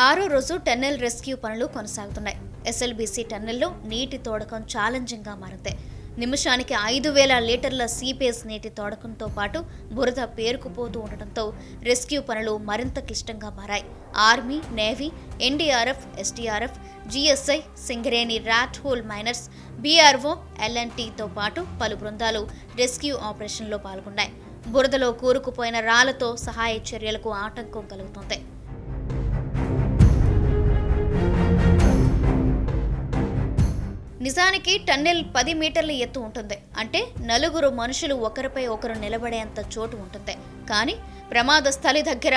ఆరో రోజు tunnel rescue పనులు కొనసాగుతున్నాయి. ఎస్ఎల్బీసీ టన్నెల్లో నీటి తోడకం ఛాలెంజింగ్గా మారింది. నిమిషానికి 5,000 లీటర్ల సీపేజ్ నీటి తోడకంతో పాటు బురద పేరుకుపోతూ ఉండటంతో రెస్క్యూ పనులు మరింత క్లిష్టంగా మారాయి. Army, navy, NDRF, SDRF, GSI, Singareni rat hole miners, BRO, ఎల్ఎన్టీతో పాటు పలు బృందాలు రెస్క్యూ ఆపరేషన్లో పాల్గొన్నాయి. బురదలో కూరుకుపోయిన రాళ్లతో సహాయ చర్యలకు ఆటంకం కలుగుతోంది. నిజానికి టన్నెల్ 10 మీటర్ల ఎత్తు ఉంటుంది. అంటే నలుగురు మనుషులు ఒకరిపై ఒకరు నిలబడేంత చోటు ఉంటుంది. కానీ ప్రమాద స్థలి దగ్గర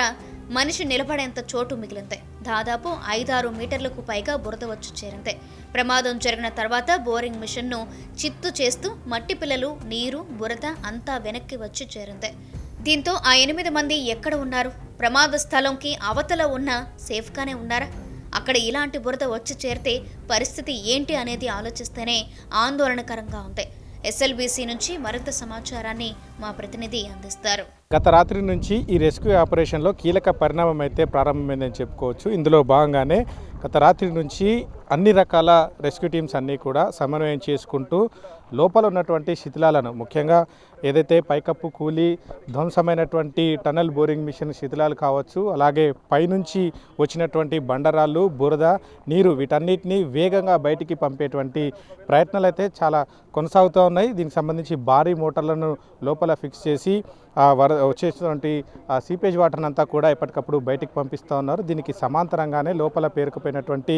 మనిషి నిలబడేంత చోటు మిగిలింది. దాదాపు 5-6 మీటర్లకు పైగా బురద వచ్చి చేరింది. ప్రమాదం జరిగిన తర్వాత బోరింగ్ మిషన్ను చిత్తు చేస్తూ మట్టి పిల్లలు, నీరు, బురద అంతా వెనక్కి వచ్చి చేరింది. దీంతో ఆ 8 మంది ఎక్కడ ఉన్నారు? ప్రమాద స్థలంకి అవతల ఉన్న సేఫ్గానే ఉన్నారా? అక్కడ ఇలాంటి బురద వచ్చి చేరితే పరిస్థితి ఏంటి అనేది ఆలోచిస్తేనే ఆందోళనకరంగా ఉంది. ఎస్ఎల్బీసీ నుంచి మరింత సమాచారాన్ని మా ప్రతినిధి అందిస్తారు. గత రాత్రి నుంచి ఈ రెస్క్యూ ఆపరేషన్లో కీలక పరిణామం అయితే ప్రారంభమైందని చెప్పుకోవచ్చు. ఇందులో భాగంగానే గత రాత్రి నుంచి అన్ని రకాల రెస్క్యూ టీమ్స్ అన్నీ కూడా సమన్వయం చేసుకుంటూ లోపల ఉన్నటువంటి శిథిలాలను, ముఖ్యంగా ఏదైతే పైకప్పు కూలి ధ్వంసమైనటువంటి టన్నెల్ బోరింగ్ మిషన్ శిథిలాలు కావచ్చు, అలాగే పైనుంచి వచ్చినటువంటి బండరాళ్ళు, బురద, నీరు వీటన్నిటిని వేగంగా బయటికి పంపేటువంటి ప్రయత్నాలు అయితే చాలా కొనసాగుతూ ఉన్నాయి. దీనికి సంబంధించి భారీ మోటార్లను లోపల ఫిక్స్ చేసి వచ్చేటువంటి సీపేజ్ వాటర్ని అంతా కూడా ఎప్పటికప్పుడు బయటికి పంపిస్తూ ఉన్నారు. దీనికి సమాంతరంగానే లోపల పేరుకుపోయినటువంటి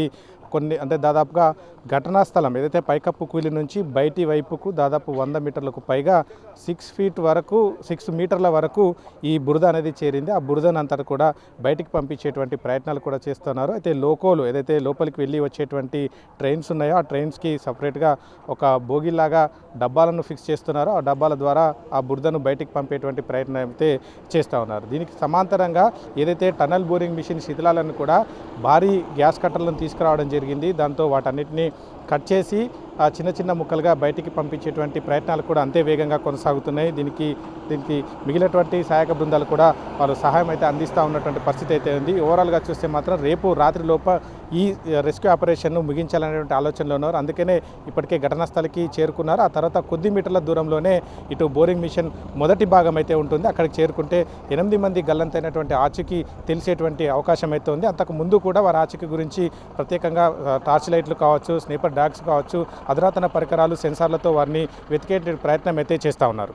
కొన్ని, అంటే దాదాపుగా ఘటనా స్థలం ఏదైతే పైకప్పు కూలి నుంచి బయటి వైపుకు దాదాపు 100 మీటర్లకు పైగా 6 మీటర్ల వరకు ఈ బురద అనేది చేరింది. ఆ బురదను అంతా కూడా బయటికి పంపించేటువంటి ప్రయత్నాలు కూడా చేస్తున్నారు. అయితే లోకోలు ఏదైతే లోపలికి వెళ్ళి వచ్చేటువంటి ట్రైన్స్ ఉన్నాయో ఆ ట్రైన్స్కి సపరేట్గా ఒక బోగిలాగా డబ్బాలను ఫిక్స్ చేస్తున్నారు. ఆ డబ్బాల ద్వారా ఆ బురదను బయటికి పంపేటువంటి ప్రయత్నం అయితే చేస్తూ ఉన్నారు. దీనికి సమాంతరంగా ఏదైతే టన్నెల్ బోరింగ్ మిషన్ శిథిలాలను కూడా భారీ గ్యాస్ కట్టర్లను తీసుకురావడం జరిగింది. దాంతో వాటన్నిటిని కట్ చేసి చిన్న చిన్న ముక్కలుగా బయటికి పంపించేటువంటి ప్రయత్నాలు కూడా అంతే వేగంగా కొనసాగుతున్నాయి. దీనికి మిగిలినటువంటి సహాయక బృందాలు కూడా వాళ్ళు సహాయం అయితే అందిస్తూ ఉన్నటువంటి పరిస్థితి అయితే ఉంది. ఓవరాల్గా చూస్తే మాత్రం రేపు రాత్రి లోప ఈ రెస్క్యూ ఆపరేషన్ను ముగించాలనేటువంటి ఆలోచనలో ఉన్నారు. అందుకనే ఇప్పటికే ఘటనా స్థలికి చేరుకున్నారు. ఆ తర్వాత కొద్ది మీటర్ల దూరంలోనే ఇటు బోరింగ్ మిషన్ మొదటి భాగం అయితే ఉంటుంది. అక్కడికి చేరుకుంటే 8 మంది గల్లంతైనటువంటి ఆచూకీ తెలిసేటువంటి అవకాశం అయితే ఉంది. అంతకు ముందు కూడా వారి ఆచూకీ గురించి ప్రత్యేకంగా టార్చ్ లైట్లు కావచ్చు, స్నేపర్ డాగ్స్ కావచ్చు, అధునాతన పరికరాలు, సెన్సార్లతో వారిని వెతికే ప్రయత్నం అయితే చేస్తూ ఉన్నారు.